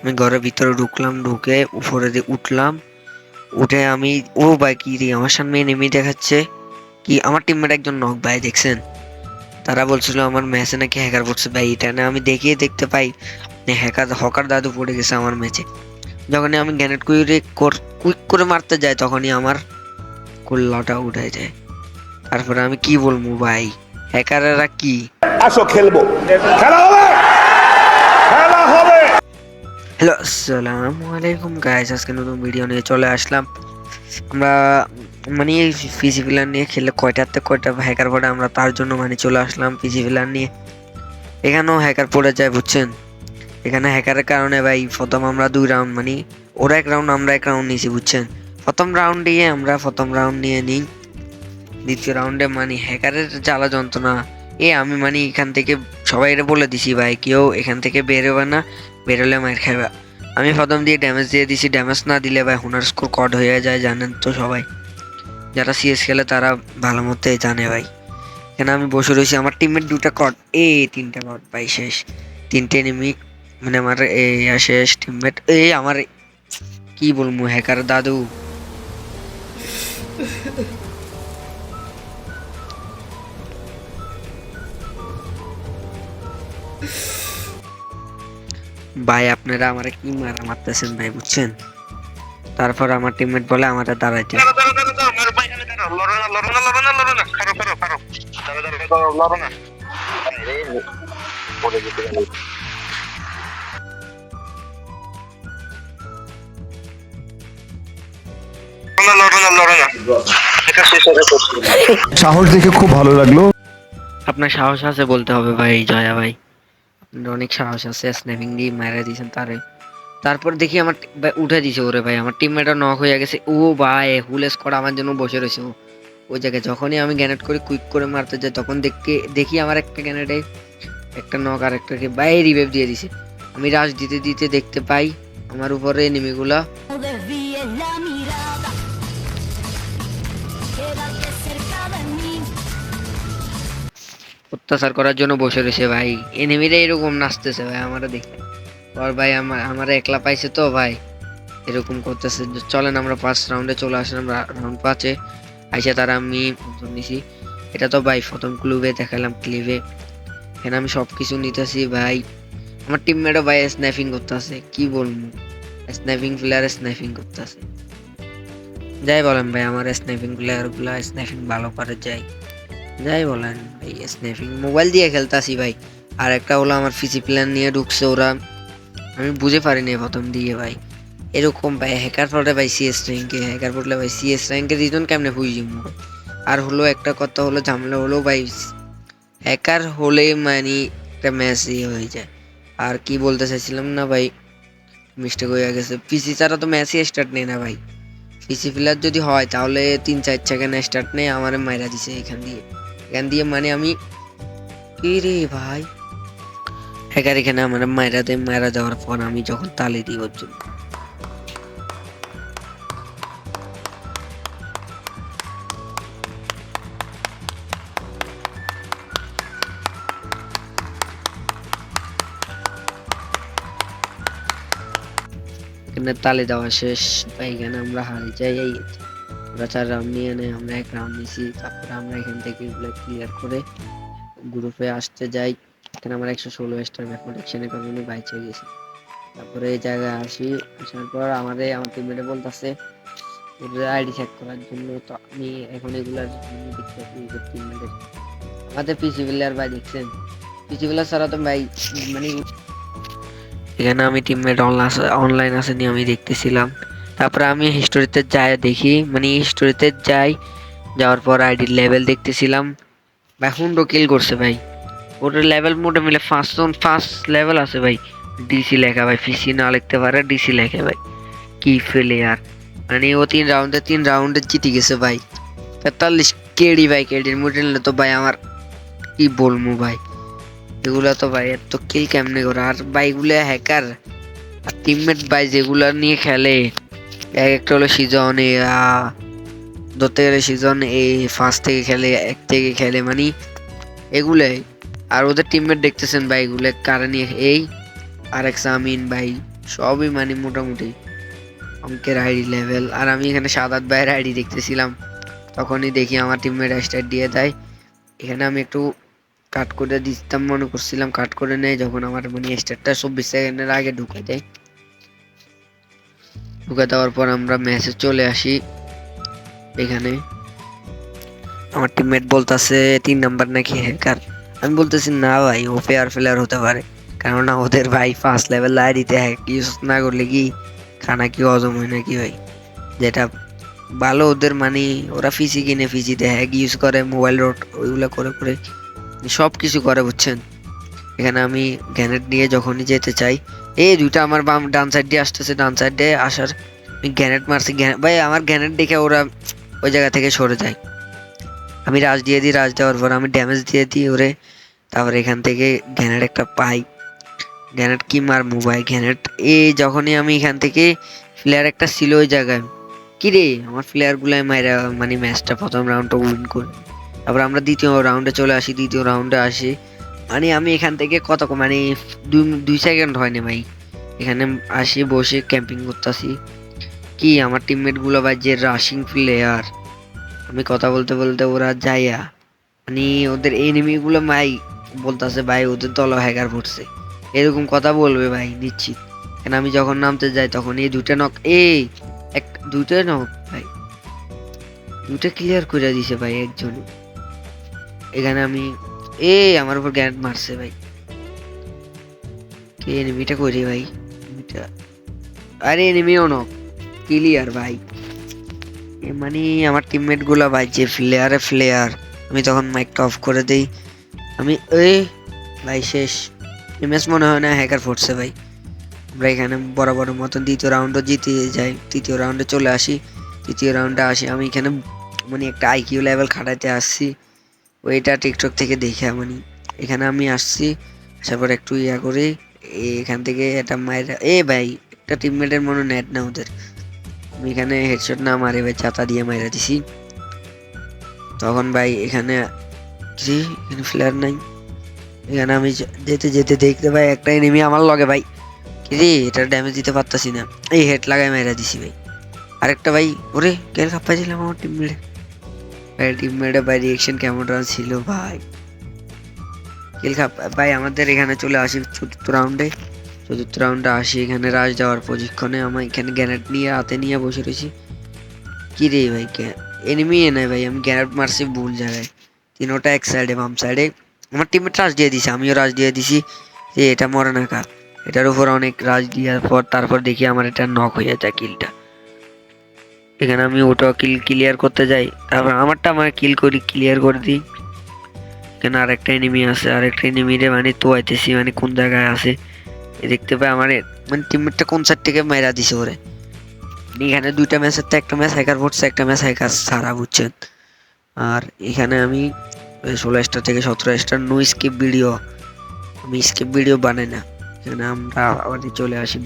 আমি ঘরের ভিতরে ঢুকলাম, ঢুকে উপরে দিয়ে উঠলাম, উঠে আমি ও ভাই কি রে আমার সামনে নেমে দেখাচ্ছে কি আমার টিমমেট একজন নক ভাই দেখছেন। তারা বলছিল আমার ম্যাচে নাকি হ্যাকার পড়ছে ভাই, এটা না আমি দেখিয়ে দেখতে পাই হ্যাকার হকার দাদু পড়ে গেছে আমার ম্যাচে। যখনই আমি গ্যানেট কুইক করে মারতে যাই তখনই আমার কুল্লাটা উঠে যায়। তারপরে আমি কি বলবো ভাই, হ্যাকারেরা কি। আসো খেলবো, খেলা হবে, খেলা হবে। হ্যালো আসসালামু আলাইকুম গাইস, আজকে নতুন ভিডিও নিয়ে চলে আসলাম। আমরা মানে পিসি প্লেয়ার নিয়ে খেললে কয়টাতে কয়টা হ্যাকার পড়ে, আমরা তার জন্য মানে চলে আসলাম পিসি প্লেয়ার নিয়ে। এখানেও হ্যাকার পড়ে যায় বুঝছেন। এখানে হ্যাকারের কারণে ভাই প্রথম আমরা 2 রাউন্ড মানে ওরা 1 রাউন্ড আমরা 1 রাউন্ড নিয়েছি বুঝছেন। প্রথম রাউন্ড নিয়ে নিই, দ্বিতীয় রাউন্ডে মানে হ্যাকারের জ্বালা যন্ত্রণা। আমি মানে এখান থেকে সবাই বলে দিছি ভাই কেউ এখান থেকে বেরোবে না, বেরোলে মার খাবে। আমি প্রথম দিয়ে ড্যামেজ দিয়ে দিছি, ড্যামেজ না দিলে ভাই হুনার স্কোর কট হয়ে যায়, জানেন তো সবাই যারা সিএস খেলে তারা ভালো মতো জানে ভাই। এখানে আমি বসে রয়েছি, আমার টিমের 2টা কট, 3টা কট ভাই শেষ, 3টে এনিমি মানে আমার শেষ টিমমেট আমার কি বলবো হ্যাকার দাদু। ভাই আপনারা আমার কি মারা মারতেছেন ভাই বুঝছেন। তারপর আমার টিমমেট বলে আমাদের দাঁড়াইতে, সাহস দেখে খুব ভালো লাগলো। আপনার সাহস আছে বলতে হবে ভাই জয়া ভাই, আপনার অনেক সাহস আছে, স্ন্যাপিং দিয়ে মারা দিয়েছেন তারে। তারপর দেখি আমার ভাই উঠে দিছে ওরে ভাই, আমার টিমমেটও নক হয়ে গেছে। ও ভাই ফুল স্কোয়াড আমার জন্য বসে রয়েছে ওই জায়গায়। যখনই আমি গ্যানেট করে কুইক করে মারতে যাই তখন দেখি আমার একটা গ্যানেটে একটা নক আর একটাকে ভাই রিভাইভ দিয়ে দিছে। আমি রাশ দিতে দিতে দেখতে পাই আমার উপরে এনিমিগুলা অত্যাচার করার জন্য বসে রয়েছে ভাই। এনিমিরা এরকম নাচতেছে ভাই আমার দেখে, আর ভাই আমার একলা পাইছে তো ভাই এরকম করতেছে। চলেন আমরা 5 রাউন্ডে চলে আসলাম, রাউন্ড 5-এ আইসা তারা আমি নিছি। এটা তো ভাই প্রথম ক্লুবে দেখালাম ক্লিপে। এখানে আমি সবকিছু নিতেছি ভাই, আমার টিমমেটও ভাই স্ন্যাপিং করতেছে, কি বলবো স্ন্যাপিং প্লেয়ার স্ন্যাপিং করতেছে। যাই বলেন ভাই আমার স্ন্যাপিং প্লেয়ার গুলা স্ন্যাপিং ভালো করে যাই, যাই বলেন ভাই স্ন্যাপিং মোবাইল দিয়ে খেলতাছি ভাই। আর একটা হলো আমার পিসি প্ল্যান নিয়ে ঢুকছে ওরা, আমি বুঝে পারিনি প্রথম দিয়ে ভাই এরকম ভাই হ্যাকার পড়লে ভাই সিএস র্যাঙ্কে, হ্যাকার পড়লে ভাই সিএস র্যাঙ্কের রিজন কেমনে বুঝি। আর হলো একটা কথা হলো ঝামেলা হলো ভাই হ্যাকার হলে মানে একটা ম্যাচ হয়ে যায়। আর কি বলতে চাইছিলাম না ভাই, মিস্টেক হয়ে গেছে, পিসি ছাড়া তো ম্যাচই স্টার্ট নেই না ভাই। পিসি প্লেয়ার যদি হয় তাহলে 3-4 সেকেন্ড স্টার্ট নেই, আমার মাইরা দিছে এখান দিয়ে মানে আমি কি রে ভাই হ্যাকার এখানে আমার মাইরা যাওয়ার পর আমি যখন তালি দিই ওর জন্য এখানে তালি দেওয়া শেষ ভাই, এখানে আমরা হারিয়ে যাই। ওরা 4 রাউন্ড নিয়ে নেয়, আমরা 1 রাউন্ড নিছি। তারপরে আমরা এখান থেকে এগুলো ক্লিয়ার করে গ্রুপে আসতে যাই। এখানে আমার 116 স্টার ম্যাচ প্রোটেকশনের কারণে বাইচে গেছি। তারপরে এই জায়গায় আসার পর আমার টিমমেটে বলতেছে ওদের আইডি চেক করার জন্য। তো আমি এখন এগুলার দেখতেছি টিমমেটের আমাদের পিসি প্লেয়ার ভাই দেখছেন, পিসি প্লেয়ার ছাড়া তো ভাই মানে এখানে আমি টিমমেট অনলাইন আছে নিয়ে আমি দেখতেছিলাম। তারপরে আমি হিস্টোরিতে যাই দেখি, মানে হিস্টোরিতে যাওয়ার পর আইডির লেভেল দেখতেছিলাম ভাই, 100 কিল করছে ভাই। ওর লেভেল মোটে মিলে 5 লেভেল আছে ভাই। ডিসি লেখা ভাই, পিসি না লিখতে পারে ডিসি লেখে ভাই, কি প্লেয়ার। মানে ও 3 রাউন্ডে জিতে গেছে ভাই। 43 কেডি ভাই, কেডির মোটে নিলে তো ভাই আমার কি বলবো ভাই, এগুলা তো ভাই এত কিল কেমনে করে। আর ভাই এগুলা হ্যাকার আর টিমমেট ভাই যেগুলা নিয়ে খেলে, একটা হলো সিজন ধরতে গেলে সিজন ফার্স্ট থেকে খেলে, 1 থেকে খেলে মানে এগুলাই। আর ওদের টিমমেট দেখতেছেন ভাই এগুলো কারা নিয়ে, আর এক সামিন ভাই সবই মানে মোটামুটি অঙ্কের আইডি লেভেল। আর আমি এখানে সাদাত ভাইয়ের আইডি দেখতেছিলাম, তখনই দেখি আমার টিমমেট স্টার্ট দিয়ে দেয়। এখানে আমি একটু কাট করে দিতাম মনে করছিলাম, কাট করে নেয় যখন আমার মানে স্টার্টটা 24 সেকেন্ডের আগে ঢুকে দেয়। ঢুকে দেওয়ার পর আমরা ম্যাচে চলে আসি। এখানে আমার টিমমেট বলতেছে 3 নাম্বার নাকি হ্যাকার। আমি বলতেছি না ভাই, ও ফেয়ার প্লেয়ার হতে পারে, কেননা ওদের ভাই ফার্স্ট লেভেল আইডিতে হ্যাক ইউজ না করলে কি খানা কি হজম হয় নাকি ভাই। যেটা ভালো ওদের মানে ওরা পিসি কিনে পিসিতে হ্যাক ইউজ করে, মোবাইল রোড ওইগুলো করে করে সব কিছু করে, বুঝছেন। এখানে আমি গ্যানেট নিয়ে যখনই যেতে চাই, এই দুইটা আমার বাম ডান সাইড দিয়ে আসতেছে, ডান সাইড দিয়ে আসার আমি গ্যানেট মারছি, ভাই আমার গ্যানেট দেখে ওরা ওই জায়গা থেকে সরে যায়। আমি রাজ দিয়ে দিই, রাজ দেওয়ার পর আমি ড্যামেজ দিয়ে দিই ওরে। তারপর এখান থেকে গ্যানেট একটা পাই, গ্যানেট কি মারবো ভাই গ্যানেট। এই যখনই আমি এখান থেকে প্লেয়ার একটা ছিল ওই জায়গায়, কি রে আমার প্লেয়ার গুলাই মাইরা মানে ম্যাচটা প্রথম রাউন্ডটা উইন করে। তারপর আমরা দ্বিতীয় রাউন্ডে চলে আসি, দ্বিতীয় রাউন্ডে আসি মানে আমি এখান থেকে কত মানে 2 সেকেন্ড হয়নি ভাই, এখানে আসি বসে ক্যাম্পিং করতেছি। কি আমার টিমমেট গুলো ভাই যে রাশিং প্লেয়ার, আমি কথা বলতে বলতে ওরা যাইয়া মানে ওদের এনিমি গুলো ভাই বলতেছে ভাই ওদের দল হ্যাকার পড়ছে, এরকম কথা বলবে ভাই নিশ্চিত। কেন আমি যখন নামতে যাই তখন এই দুইটা নক, এই দুইটা নক ভাই, দুইটা ক্লিয়ার করে দিছে ভাই একজন। এখানে আমি আমার উপর গ্যানেট মারছে ভাই, কে এনিমিটা করি ভাই এনিমিটা, আরে এনিমিও নক ক্লিয়ার ভাই। মানে আমার টিমমেট গুলা ভাই যে প্লেয়ার, আমি তখন মাইকটা অফ করে দেই। আমি ভাই শেষ, এমএস মনে হয় না হ্যাকার পড়ছে ভাই। আমরা এখানে বরাবর মতন দ্বিতীয় রাউন্ডও জিতে যাই, তৃতীয় রাউন্ডে চলে আসি। তৃতীয় রাউন্ডে আসি আমি এখানে মানে একটা আইকিউ লেভেল খাটাইতে আসছি, ওইটা টিকটক থেকে দেখে মানে এখানে আমি আসছি। আসার পর একটু ইয়া করে এখান থেকে এটা মায়েরা ভাই একটা টিমমেটের মনে নেট না ওদের, আমি এখানে হেডশট না মারে ভাই ছাতা দিয়ে মাইরা দিছি। তখন ভাই এখানে এখানে ফ্লেয়ার নাই, এখানে আমি যেতে যেতে দেখতে ভাই একটা এনিমি আমার লগে ভাই, কি রে এটা ড্যামেজ দিতে পারতাছি না, এই হেড লাগাই মাইরা দিছি ভাই। আরেকটা ভাই ওরে কেল খাপ্পাইছিলাম আমার টিমমেটে ভাই, টিমমেটে ভাই রিয়েকশন কেমন ছিল ভাই, কিল খাপ ভাই। আমাদের এখানে চলে আসি চতুর্থ রাউন্ডে আসি, এখানে রাশ দেওয়ার প্রশিক্ষণে আমি এখানে গ্যানেট নিয়ে হাতে নিয়ে বসে রয়েছি। কি রে ভাই এনিমি নাই ভাই, আমি গ্যানেট মারছি ভুল জায়গায়, তিনোটা এক সাইডে বাম সাইডে। আমার টিমমেট রাশ দিয়ে দিছে, আমিও রাশ দিয়ে দিছি, যে এটা মরে না কার। এটার উপর অনেক রাশ দেওয়ার পর তারপর দেখি আমার এটা নক হয়ে যায় কিলটা। এখানে আমি ওটাও কিল ক্লিয়ার করতে যাই, তারপর আমারটা আমার কিল করি ক্লিয়ার করে দিই। এখানে আরেকটা এনিমি আছে, আরেকটা এনিমিরে মানে তোয়াইতেছি মানে কোন জায়গায় আছে দেখতে পাই আমার মানে টিমমেটটা কোন সাইড থেকে মেরা দিছে ওরে। এখানে দুইটা ম্যাচের তো একটা ম্যাচ হ্যাকার পড়ছে, একটা ম্যাচ হ্যাকার ছাড়া, বুঝছেন। আর এখানে আমি 16 থেকে 17 নো স্কিপ ভিডিও, আমি স্কিপ ভিডিও বানাই না। এখানে আমরা আবার চলে আসি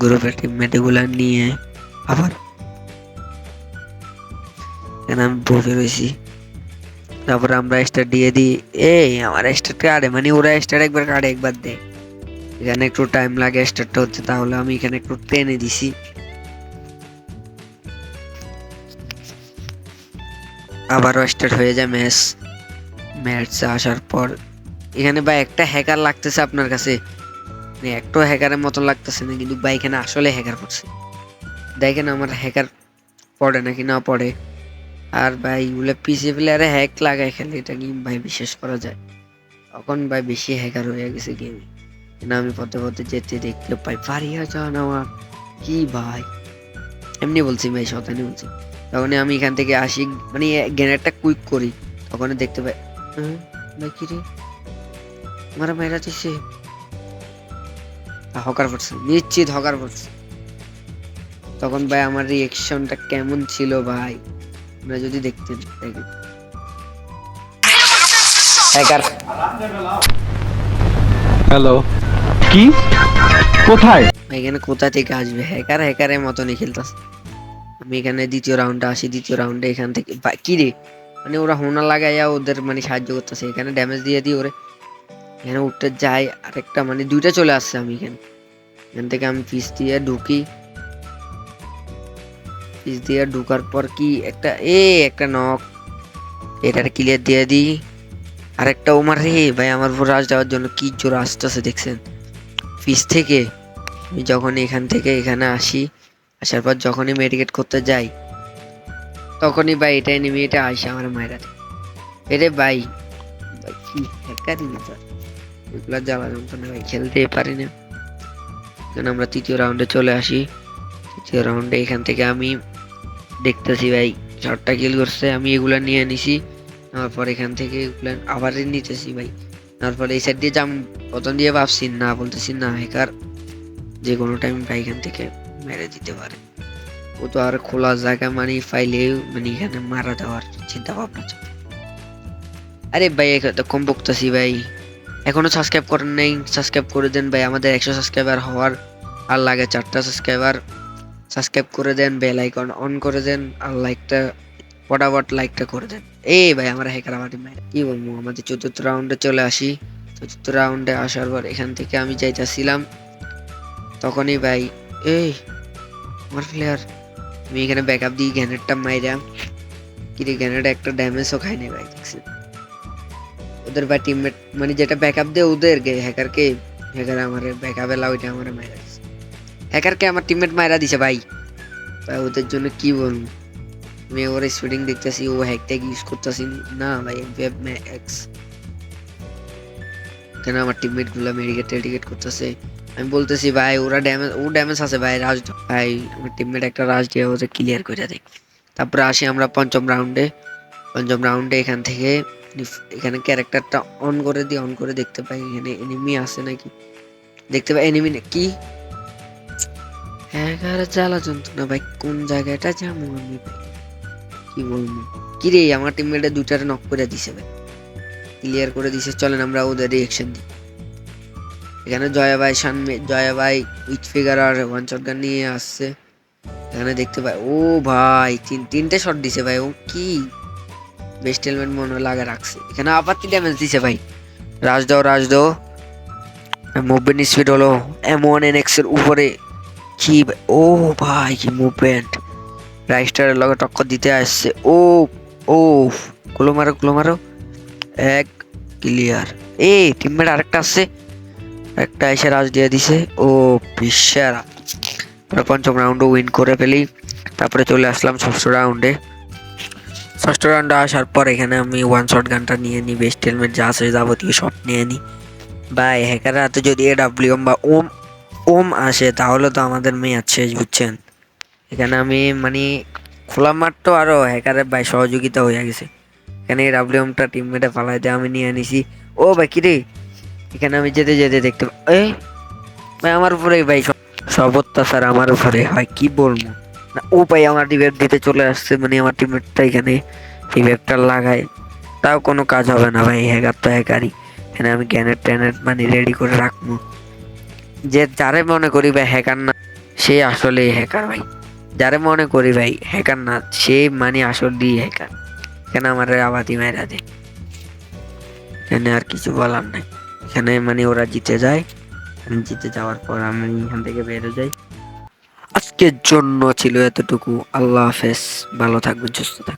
গ্রুপের টিমমেট গুলা নিয়ে আবার এখানে আমি বসে রয়েছি। তারপরে আমরা স্টার দিয়ে দিই, আমার স্টার কাটে মানে ওরা স্টার একবার কাটে একবার দেয়, এখানে একটু টাইম লাগে স্টারটা হচ্ছে, তাহলে আমি এখানে একটু টেনে দিছি। আবারও স্টার্ট হয়ে যায় ম্যাচ আসার পর এখানে ভাই একটা হ্যাকার লাগতেছে আপনার কাছে, মানে একটা হ্যাকারের মতো লাগতেছে না, কিন্তু ভাই এখানে আসলে হ্যাকার পড়ছে। দেখেন আমার হ্যাকার পড়ে নাকি না পড়ে। আর ভাই ওগুলো পিসি প্লেয়ারে হ্যাক লাগায় খেলে, এটা গেম ভাই বিশ্বাস করা যায়। তখন ভাই বেশি হ্যাকার হয়ে গেছে গেমে, না আমি পথে পথে যেতে দেখতে পাই পারিয়া যান আমার, কি ভাই এমনি বলছি ভাই শতানি বলছি। তখন আমি এখান থেকে আসি মানে গ্রেনেডটা কুইক করি, তখন দেখতে পাই ভাই কি রে মারা মাইরা দিছে, হকার পড়ছে নিশ্চিত হকার পড়ছে। তখন ভাই আমার রিয়েকশনটা কেমন ছিল ভাই, আপনারা যদি দেখতেন দেখেন। হ্যাকার হ্যালো, কি কোথায়? এখানে কোথা থেকে আসবে, হ্যাকারের মতনই খেলতেছে। আমি এখানে দ্বিতীয় রাউন্ডে আসি, দ্বিতীয় রাউন্ডে এখান থেকে কি রে মানে ওরা হোনা লাগাইয়া ওদের মানে সাহায্য করতেছে, এখানে ড্যামেজ দিয়ে দিই ওরে। এখানে উঠতে যাই, আরেকটা মানে দুইটা চলে আসছে। আমি এখান থেকে আমি পিস দিয়ে ঢুকি, পিস দিয়ে ঢুকার পর কি একটা নক, এটার ক্লিয়ার দিয়ে দিই। আরেকটা ওমার রে ভাই, আমার উপর রাশ দেওয়ার জন্য কি জোর আসতেছে দেখছেন পিস থেকে। আমি যখন এখান থেকে এখানে আসি, আসার পর যখনই মেডিকেট করতে যাই, তখনই ভাই এটা এনিমি এটা আসে আমার মায়েরা। এরে ভাই, ভাই কি হ্যাকারি ব্যাপার, এগুলা জ্বালা যন্ত্রণা ভাই, খেলতেই পারি না। কারণ আমরা তৃতীয় রাউন্ডে চলে আসি। তৃতীয় রাউন্ডে এখান থেকে আমি দেখতেছি ভাই শটটা কিল করছে, আমি এগুলা নিয়ে নিছি। নেওয়ার পর এখান থেকে এগুলা আবার নিতেছি ভাই। তারপর এই সাইড দিয়ে যাম, প্রথম দিয়ে ভাবছি না, বলতেছি না, হ্যাকার যে কোনো টাইম ভাই এখান থেকে মেরে দিতে পারে। ও তো আর খোলা জায়গা মানে ফাইলে মানে এখানে মারা দেওয়ার চিন্তা ভাবনা ছিল। আরে ভাই কম বকতেছি ভাই, এখনো সাবস্ক্রাইব করেন নাই, সাবস্ক্রাইব করে দেন ভাই। আমাদের 100 সাবস্ক্রাইবার হওয়ার আর লাগে 4টা সাবস্ক্রাইবার। সাবস্ক্রাইব করে দেন, বেল আইকন অন করে দেন, আর লাইকটা ফটাফট লাইকটা করে দেন। ভাই আমরা হ্যাকার আমার কি বলবো, আমাদের চতুর্থ রাউন্ডে চলে আসি। চতুর্থ রাউন্ডে আসার পর এখান থেকে আমি যাইতাছিলাম, তখনই ভাই আমার প্লেয়ার, আমি এখানে ব্যাকআপ দিই, গ্যানেটটা মাইরা কিরে গ্যানেট একটা ড্যামেজও খাইনি ভাই। দেখছেন ওদের ভাই টিমমেট মানে যেটা ব্যাকআপ দেয় ওদের হ্যাকারকে, হ্যাকার আমার ব্যাকআপ এলা ওইটা আমার মাইরা দিছে, হ্যাকারকে আমার টিমমেট মাইরা দিছে ভাই। ভাই ওদের জন্য কি বলবো, আমি ওর স্পিডিং দেখতেছি, ও হ্যাকট্যাগ ইউজ করতেছি না ভাই, ওয়েব ম্যাক্স। কেন আমার টিমমেট গুলা মেডিকেট করতেছে, আমি বলতেছি ভাই ওরা ড্যামেজ আছে ভাই, রাজ ভাই আমার টিমমেট একটা রাজ দিয়ে ওদের ক্লিয়ার করে দেয়। তারপরে আসি আমরা পঞ্চম রাউন্ডে। পঞ্চম রাউন্ডে এখান থেকে এখানে ক্যারেক্টারটা অন করে দিই, অন করে দেখতে পাই এখানে এনিমি আছে নাকি, দেখতে পাই এনিমি কি হ্যাঁ জ্বালা যন্ত্রণা ভাই, কোন জায়গাটা যাবো আমি ভাই, কি বলবো। কিরে আমার টিমমেটে দুটারে নক করে দিছে ভাই, ক্লিয়ার করে দিছে। চলেন আমরা ওদের রিঅ্যাকশন দিই। এখানে জয়া ভাই উইচ ফিগার আর ওয়ান শট গান নিয়ে আসছে। এখানে দেখতে পাই ও ভাই তিনটে শট দিছে ভাই, ও কি বেস্ট হেলমেট মনে লাগা রাখছে। এখানে আপাতত ড্যামেজ দিছে ভাই, রাজ দাও মুভমেন্ট স্পিড হলো M1NX এর উপরে। কি ও ভাই কি মুভমেন্ট, রাইস্টারের লগে টক্কর দিতে আসছে। ও গুলো মারো এক ক্লিয়ার। টিমমেট আরেকটা আসছে, একটা এসে রাজ দিয়ে দিছে। বিশ্বের আমরা পঞ্চম রাউন্ডে উইন করে ফেলি। তারপরে চলে আসলাম ষষ্ঠ রাউন্ডে। ষষ্ঠ রাউন্ডে আসার পর এখানে আমি ওয়ান শট গানটা নিয়ে নিই, বেস্ট হেলমেট যা আছে যাবতীয় সব নিয়ে নিই ভাই। হ্যাকারের হাতে যদি AWM বা ওম আসে তাহলে তো আমাদের মেয়াদ শেষ, বুঝছেন। এখানে আমি মানে খোলা মাঠ তো আরো হ্যাকারের ভাই সহযোগিতা হয়ে গেছে। এখানে AWMটা টিমমেটে ফালাই দিয়ে আমি নিয়ে নিছি। ভাই কিরে, এখানে আমি যেতে দেখতে ভাই আমার উপরে ভাই সব অত্যাচার আমার উপরে হয়, কি বলবো না। ভাই আমার রিভাইভ দিতে চলে আসছে, মানে আমার টিমমেটটা এখানে রিভাইভটা লাগায়, তাও কোনো কাজ হবে না ভাই, হ্যাকার তো হ্যাকারই। এখানে আমি গ্যানেট মানে রেডি করে রাখবো, যে যারে মনে করি ভাই হ্যাকার না সে আসলে হ্যাকার ভাই, যারে মনে করি ভাই হ্যাকার না সে মানে আসলেই হ্যাকার। এখানে আমার আবাদি মেয়েরা দেয়, এখানে আর কিছু বলার নাই। এখানে মানে ওরা জিতে যায়, জিতে যাওয়ার পর আমি এখান থেকে বেরো যাই। আজকের জন্য ছিল এতটুকু, আল্লাহ হাফেজ, ভালো থাকবেন, সুস্থ থাকবেন।